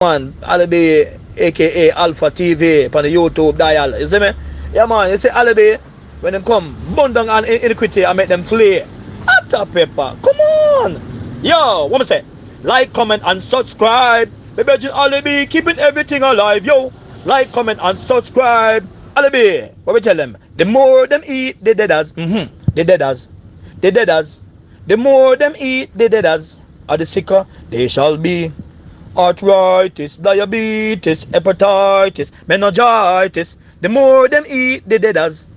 Man, Alibi, aka Alpha TV, on the YouTube dial. You see me? Yeah, man, you see Alibi, when them come, bun down on iniquity and make them flee. After paper, come on. Yo, what me say? Like, comment, and subscribe. Baby, Alibi, keeping everything alive, yo. Like, comment, and subscribe. Alibi, what we tell them? The more them eat, the deaders. The deaders. The deaders. The more them eat, the deaders. Are the sicker they shall be. Arthritis, diabetes, hepatitis, meningitis. The more them eat, the deaders.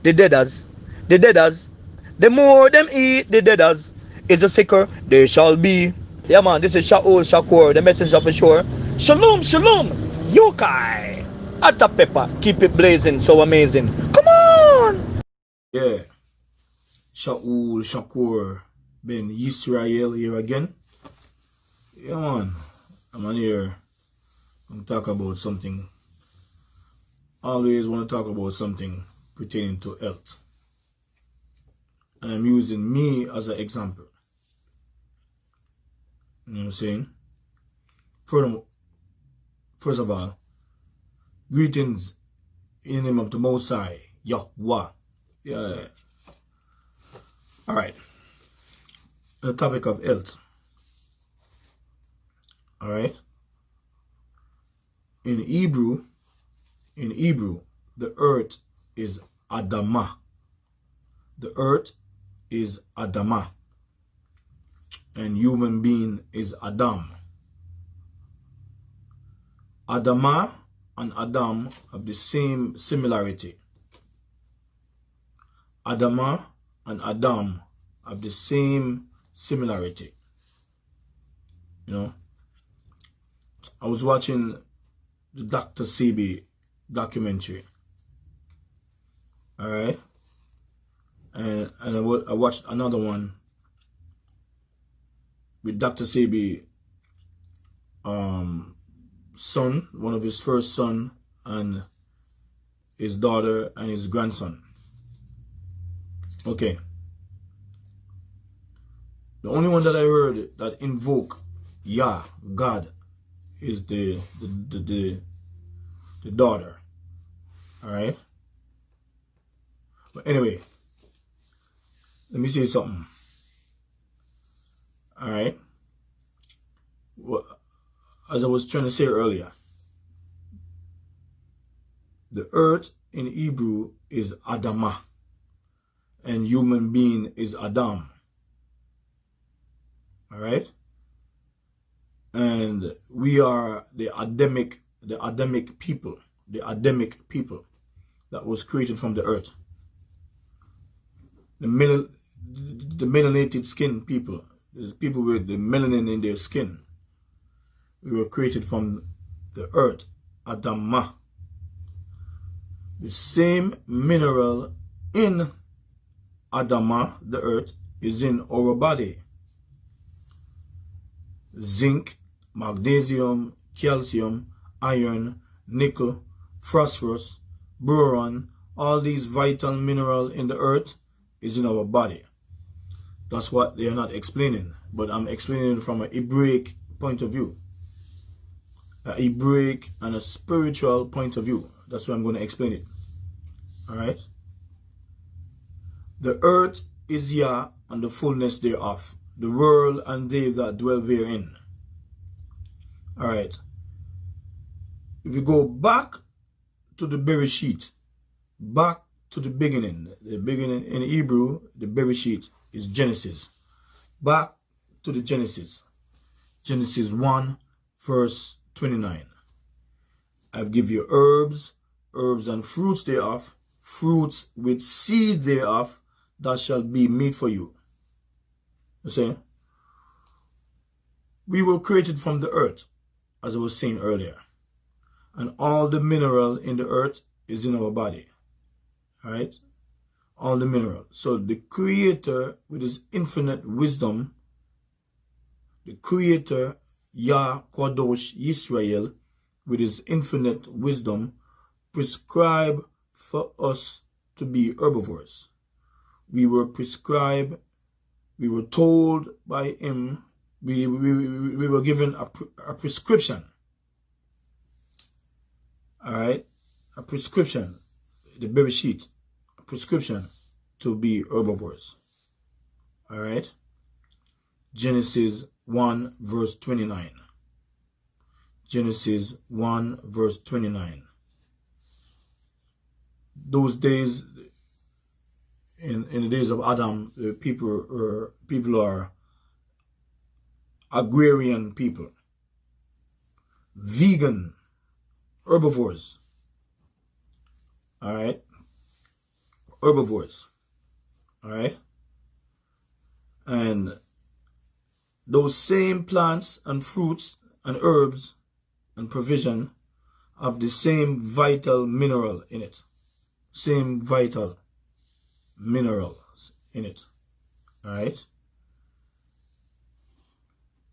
The deaders. The deaders. The more them eat, the deaders. Is the sicker they shall be. Yeah, man, this is Sha-ul Shakur, the messenger for sure. Shalom, shalom, yokai. Atta pepper, keep it blazing, so amazing. Come on. Yeah, Sha-ul Shakur Yisrael here again. Yeah, man, I'm on here. I'm talk about something. Always want to talk about something pertaining to health. And I'm using me as an example. You know what I'm saying? First of all, greetings in the name of the Most High, Yahweh. Yeah. Alright. The topic of health. Alright. In Hebrew, the earth is Adamah. The earth is Adamah. And human being is Adam. Adamah and Adam have the same similarity. Adamah and Adam have the same similarity. You know, I was watching the Dr. Sebi documentary. Alright? And I watched another one with Dr. Sebi son, one of his first son, and his daughter and his grandson. Okay. The only one that I heard that invoke Yah, God, is the daughter. Alright? But anyway, let me say something. Alright? Well, as I was trying to say earlier, the earth in Hebrew is Adamah, and human being is Adam. Alright? And we are the Adamic people that was created from the earth. The melanated skin people, there's people with the melanin in their skin. We were created from the earth, Adamah. The same mineral in Adamah, the earth, is in our body. Zinc, magnesium, calcium, iron, nickel, phosphorus, boron, all these vital minerals in the earth is in our body. That's what they are not explaining, but I'm explaining it from an Hebraic point of view. A Hebraic and a spiritual point of view. That's why I'm going to explain it. Alright? The earth is Yah and the fullness thereof, the world and they that dwell therein. Alright. If you go back to the Bereshit, back to the beginning in Hebrew, the Bereshit is Genesis. Back to the Genesis. Genesis 1, verse 29. I've give you herbs and fruits thereof, fruits with seed thereof, that shall be meat for you. You see? We were created from the earth, as I was saying earlier. And all the mineral in the earth is in our body. Alright? All the mineral. So the Creator, with his infinite wisdom, the Creator, Yah Kadosh Yisrael, with his infinite wisdom, prescribed for us to be herbivores. We were prescribed, we were told by him, we were given a prescription All right, a prescription, the berry sheet, a prescription to be herbivores. All right, Genesis 1 verse 29. Genesis 1 verse 29. Those days, in the days of Adam, people are agrarian people, vegan, herbivores. All right, herbivores. All right, and those same plants and fruits and herbs and provision have the same vital mineral in it. Same vital minerals in it. All right.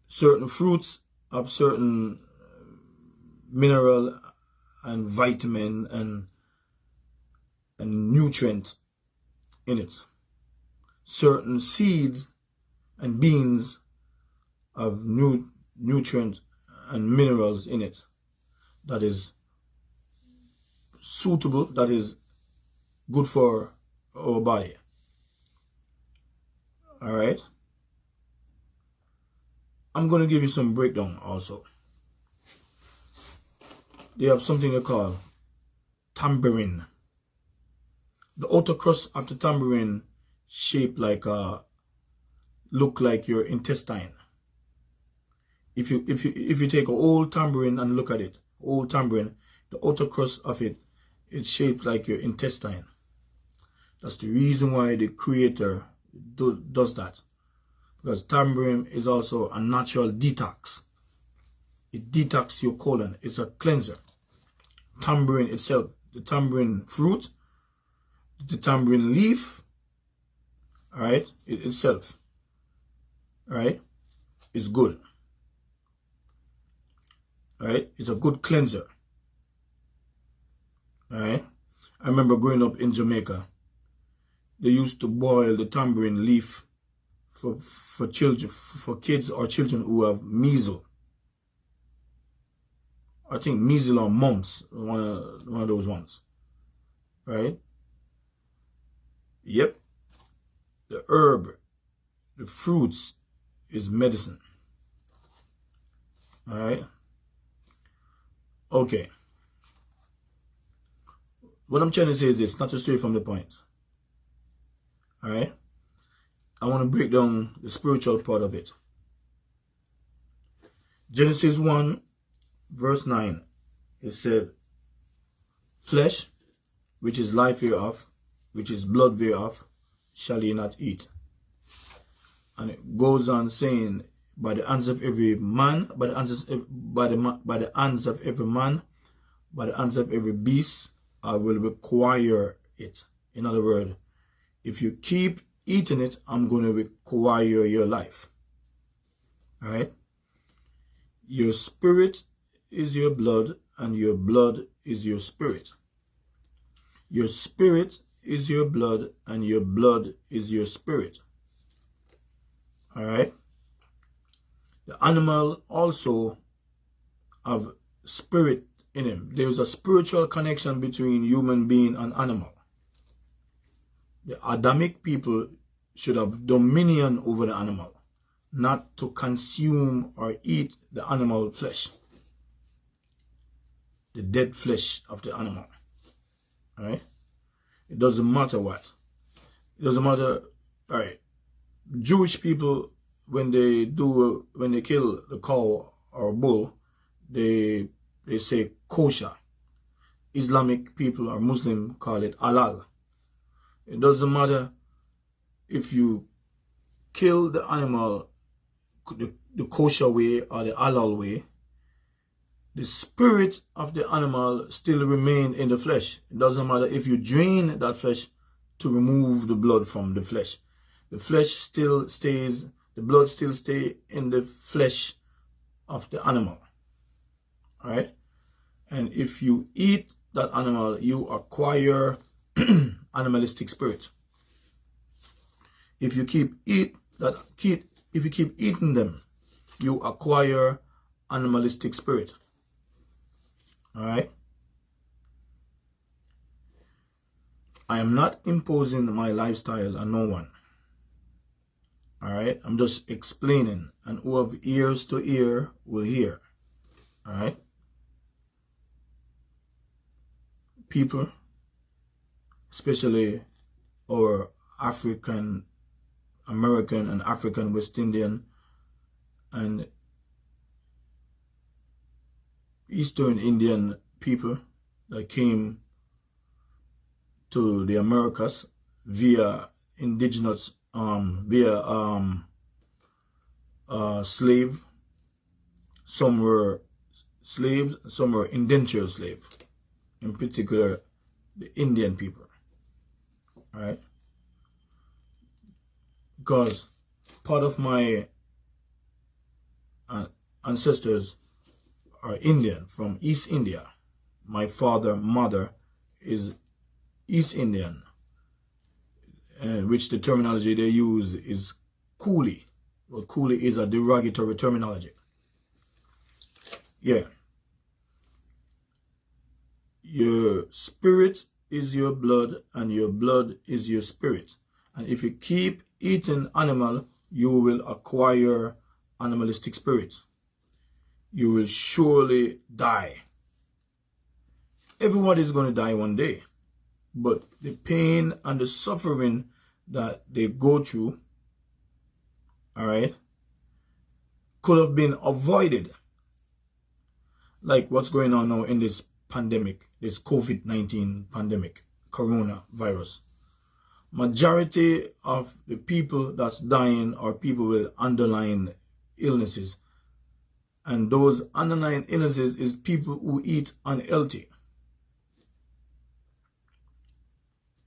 Certain fruits have certain mineral and vitamin and nutrient in it. Certain seeds and beans have nutrients and minerals in it that is suitable, that is good for our body. All right. I'm going to give you some breakdown also. They have something they call tambourine. The outer crust of the tambourine shaped like look like your intestine. If you take an old tambourine and look at it, old tambourine, the outer crust of it, it's shaped like your intestine. That's the reason why the creator does that. Because tambourine is also a natural detox. It detoxes your colon. It's a cleanser. Tambourine itself, the tambourine fruit, the tambourine leaf, all right, itself, all right, is good. All right, it's a good cleanser. All right, I remember growing up in Jamaica. They used to boil the tambourine leaf for children, for kids or children who have measles. I think measles or mumps, one of those ones, right? Yep. The herb, the fruits is medicine. All right. Okay. What I'm trying to say is this, not to stray from the point. All right. I want to break down the spiritual part of it. Genesis 1 verse 9, it said, flesh, which is life hereof, which is blood thereof, shall ye not eat. And it goes on saying, by the hands of every man, by the hands of every man, by the hands of every beast, I will require it. In other words, if you keep eating it, I'm going to require your life. All right? Your spirit is your blood, and your blood is your spirit. Your spirit is your blood, and your blood is your spirit. All right? The animal also have spirit in him. There is a spiritual connection between human being and animal. The Adamic people should have dominion over the animal, not to consume or eat the animal flesh, the dead flesh of the animal. All right? It doesn't matter what. It doesn't matter. All right. Jewish people, when they kill the cow or bull, they say kosher. Islamic people or Muslim call it halal. It doesn't matter if you kill the animal the kosher way or the halal way. The spirit of the animal still remain in the flesh. It doesn't matter if you drain that flesh to remove the blood from the flesh. The flesh still stays, the blood still stay in the flesh of the animal. All right? And if you eat that animal, you acquire animalistic spirit. If you keep eating them, you acquire animalistic spirit. All right? I am not imposing my lifestyle on no one. Alright? I'm just explaining. And who have ears to hear will hear. Alright? People, especially our African American and African West Indian and Eastern Indian people that came to the Americas via indigenous, slave. Some were slaves, some were indentured slaves. In particular, the Indian people. All right? Because part of my ancestors are Indian from East India. My father, mother is East Indian, and which the terminology they use is coolie. Well, coolie is a derogatory terminology. Yeah. Your spirit is your blood, and your blood is your spirit. And if you keep eating animal, you will acquire animalistic spirits. You will surely die. Everyone is going to die one day. But the pain and the suffering that they go through, all right, could have been avoided. Like what's going on now in this pandemic, this COVID-19 pandemic, coronavirus. Majority of the people that's dying are people with underlying illnesses. And those underlying illnesses is people who eat unhealthy.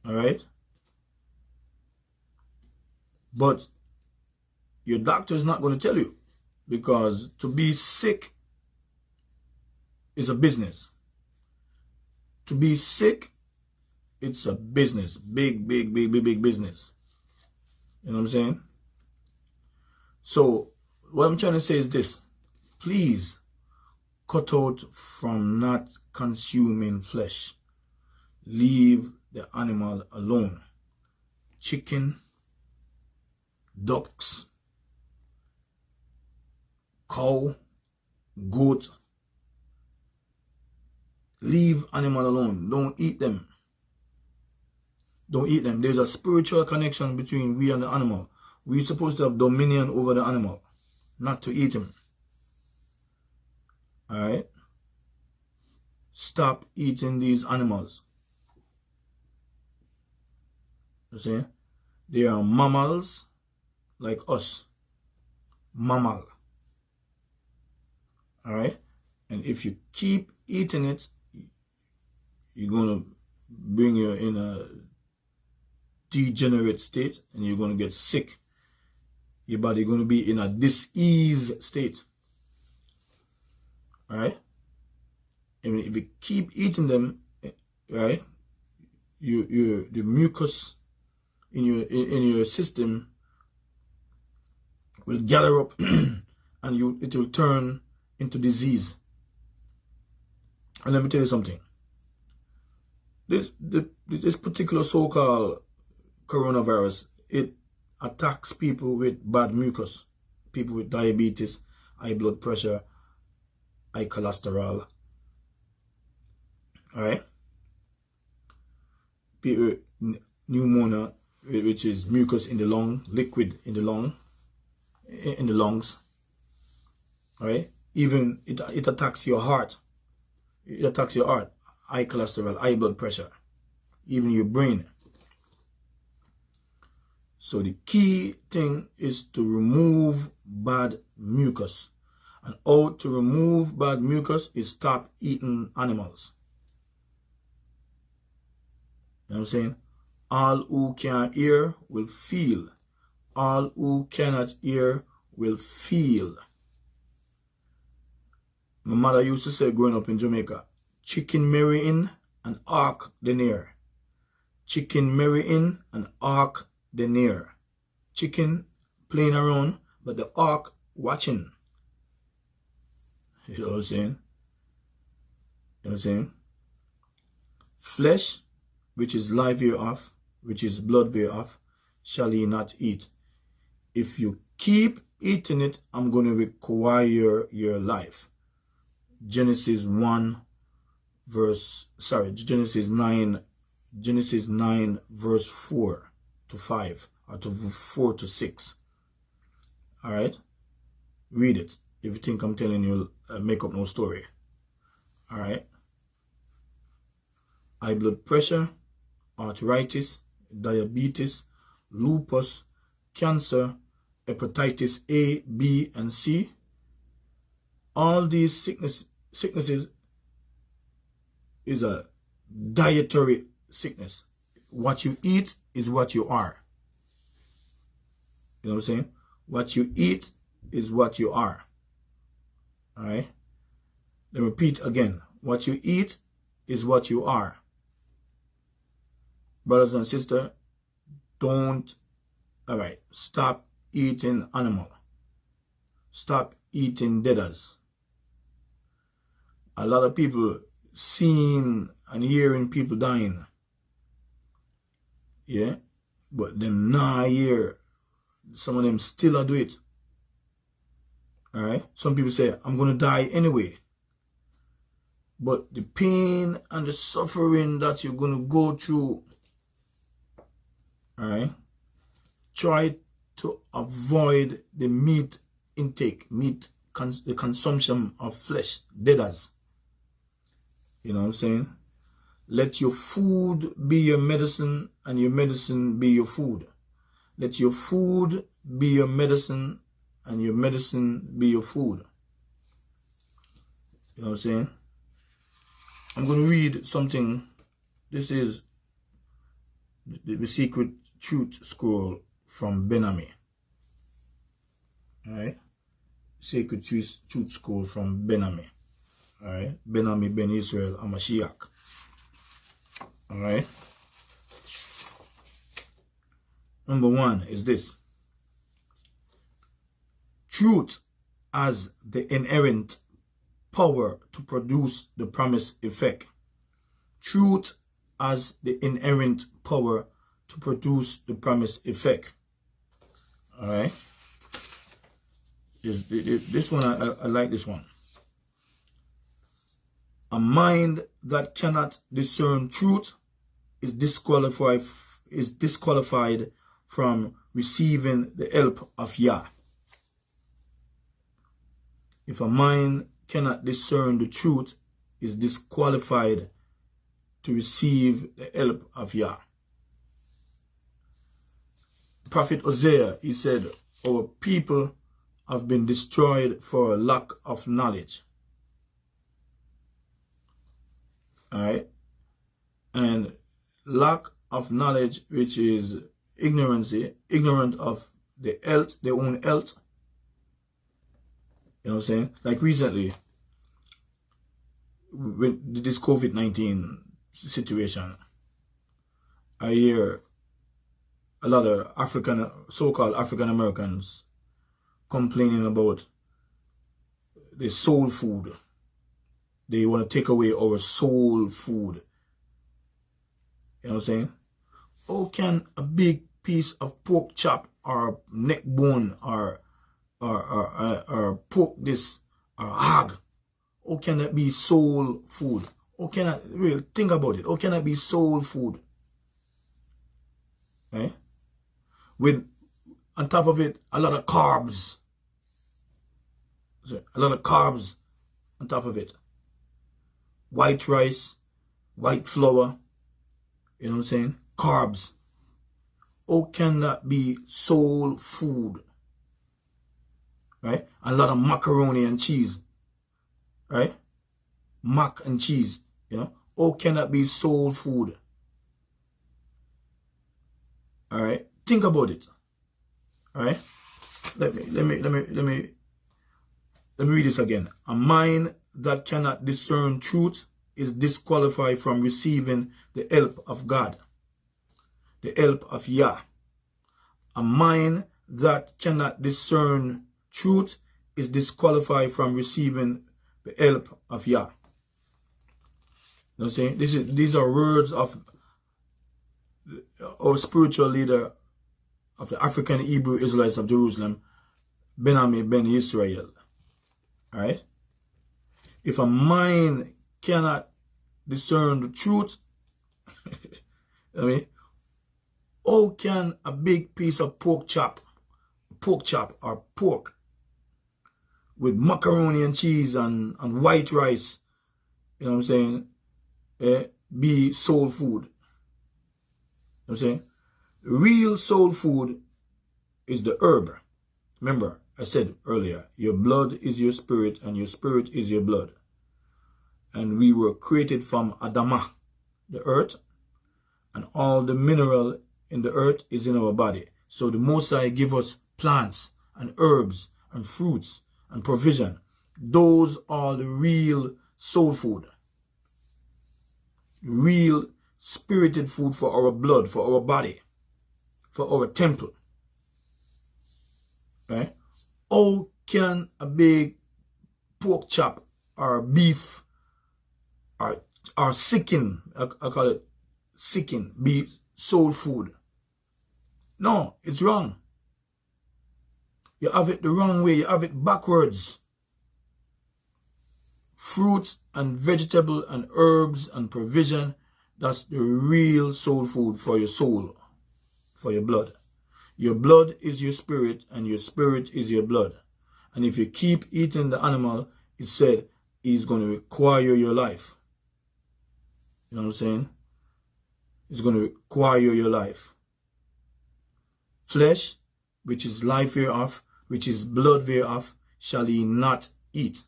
All right? But your doctor is not going to tell you, because to be sick is a business. To be sick, it's a business. Big business. You know what I'm saying? So what I'm trying to say is this. Please cut out from not consuming flesh. Leave the animal alone. Chicken, ducks, cow, goat. Leave animal alone. Don't eat them. Don't eat them. There's a spiritual connection between we and the animal. We're supposed to have dominion over the animal, not to eat him. Alright? Stop eating these animals. You see? They are mammals like us. Mammal. Alright? And if you keep eating it, you're going to bring you in a degenerate state, and you're going to get sick. Your body going to be in a disease state. Alright? And if you keep eating them, right, the mucus in your system will gather up and it will turn into disease. And let me tell you something. This particular so-called coronavirus, it attacks people with bad mucus, people with diabetes, high blood pressure, high cholesterol. Alright? People with pneumonia, which is mucus in the lung, liquid in the lungs. Alright? Even it attacks your heart. It attacks your heart, high cholesterol, high blood pressure, even your brain. So the key thing is to remove bad mucus. And how to remove bad mucus is stop eating animals. You know what I'm saying? All who can hear will feel. All who cannot hear will feel. My mother used to say growing up in Jamaica, chicken marry in and hawk the near. Chicken marry in and hawk the near. Chicken playing around, but the hawk watching. You know what I'm saying? You know what I'm saying? Flesh which is life hereof, which is blood thereof, shall ye not eat. If you keep eating it, I'm going to require your life. Genesis 9 verse 4 to 5 or to 4 to 6. All right, read it if you think I'm telling you make up no story. All right. High blood pressure, arthritis, diabetes, lupus, cancer, hepatitis A, B, and C. All these sicknesses is a dietary sickness. What you eat is what you are. You know what I'm saying? What you eat is what you are. All right? Let me repeat again. What you eat is what you are. Brothers and sisters, stop eating animal. Stop eating deaders. A lot of people seeing and hearing people dying. Yeah? But them not hear. Some of them still do it. Alright? Some people say, I'm going to die anyway. But the pain and the suffering that you're going to go through, alright, try to avoid the meat intake, the consumption of flesh, deaders. You know what I'm saying? Let your food be your medicine and your medicine be your food. Let your food be your medicine and your medicine be your food. You know what I'm saying? I'm going to read something. This is the Secret Truth Scroll from Ben-Ami. Alright? Secret Truth Scroll from Ben-Ami. Alright? Ben-Ami Ben Israel Amashiach. Alright? Number 1 is this. Truth has the inherent power to produce the promised effect. Truth has the inherent power to produce the promised effect. Alright? This one, I like this one. A mind that cannot discern truth is disqualified from receiving the help of Yah. If a mind cannot discern the truth, is disqualified to receive the help of Yah. Prophet Hosea, he said, our people have been destroyed for a lack of knowledge. Alright? And lack of knowledge, which is ignorant of the health, their own health. You know what I'm saying? Like recently, with this COVID-19 situation, I hear a lot of so-called African Americans complaining about the soul food. They want to take away our soul food. You know what I'm saying? How can a big piece of pork chop or neck bone or pork this or hog, how can that be soul food? How can I really think about it? How can that be soul food? Right? With on top of it a lot of carbs. So, a lot of carbs on top of it. White rice, white flour, you know what I'm saying? Carbs. How can that be soul food? Right? A lot of macaroni and cheese. Right? Mac and cheese. You know? How can that be soul food? Alright? Think about it. Alright? Let me read this again. A mind that cannot discern truth is disqualified from receiving the help of God, the help of Yah. A mind that cannot discern truth is disqualified from receiving the help of Yah. You know what I'm saying? These are words of our spiritual leader of the African Hebrew Israelites of Jerusalem, Ben Israel. Alright? If a mind cannot discern the truth, I mean, how can a big piece of pork chop or pork with macaroni and cheese and white rice, you know what I'm saying, be soul food? You know what I'm saying? Real soul food is the herb. Remember, I said earlier, your blood is your spirit and your spirit is your blood. And we were created from Adamah, the earth, and all the mineral in the earth is in our body. So the Most High give us plants and herbs and fruits and provision. Those are the real soul food. Real spirited food for our blood, for our body, for our temple. Right? How can a big pork chop or beef or chicken, I call it chicken, be soul food? No, it's wrong. You have it the wrong way. You have it backwards. Fruits and vegetable and herbs and provision, that's the real soul food for your soul, for your blood. Your blood is your spirit and your spirit is your blood. And if you keep eating the animal, it said he's going to require your life. You know what I'm saying? It's going to require your life. Flesh, which is life hereof, which is blood thereof, shall he not eat.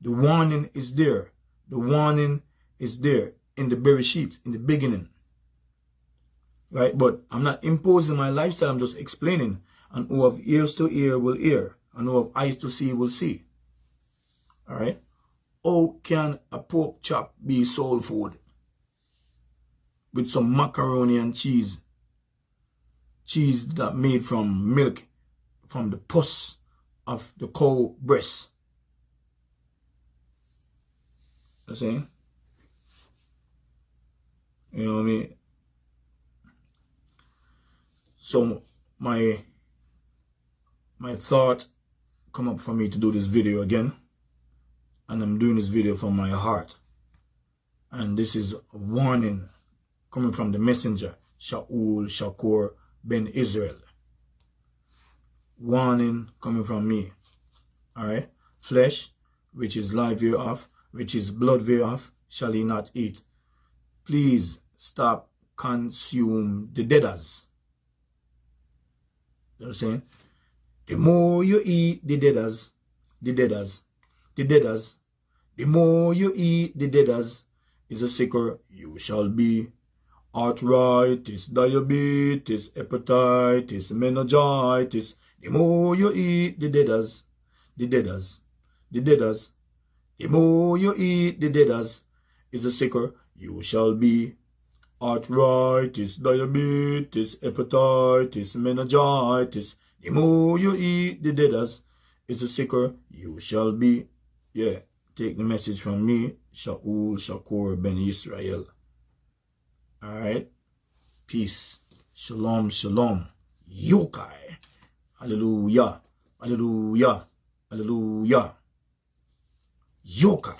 The warning is there. The warning is there in the Bereshit, in the beginning. Right? But I'm not imposing my lifestyle. I'm just explaining. And who have ears to hear will hear. And who have eyes to see will see. All right? How can a pork chop be soul food? With some macaroni and cheese. Cheese that made from milk, from the pus of the cow breast. You see? You know what I mean? So my thought come up for me to do this video again. And I'm doing this video from my heart. And this is a warning coming from the messenger, Sha-ul Shakur Yisrael. Warning coming from me. Alright? Flesh, which is life thereof, which is blood thereof, shall he not eat. Please stop consume the deaders. You know what I'm saying? The more you eat the deaders, the more you eat the deaders, is the sicker you shall be. Arthritis, diabetes, hepatitis, meningitis. The more you eat the deaders, the more you eat the deaders, is the sicker you shall be. Arthritis, diabetes, hepatitis, meningitis. The more you eat the deaders, is the sicker you shall be. Yeah, take the message from me, Sha-ul Shakur Yisrael. Alright? Peace. Shalom, shalom. Yokai. Hallelujah. Hallelujah. Hallelujah. Yokai.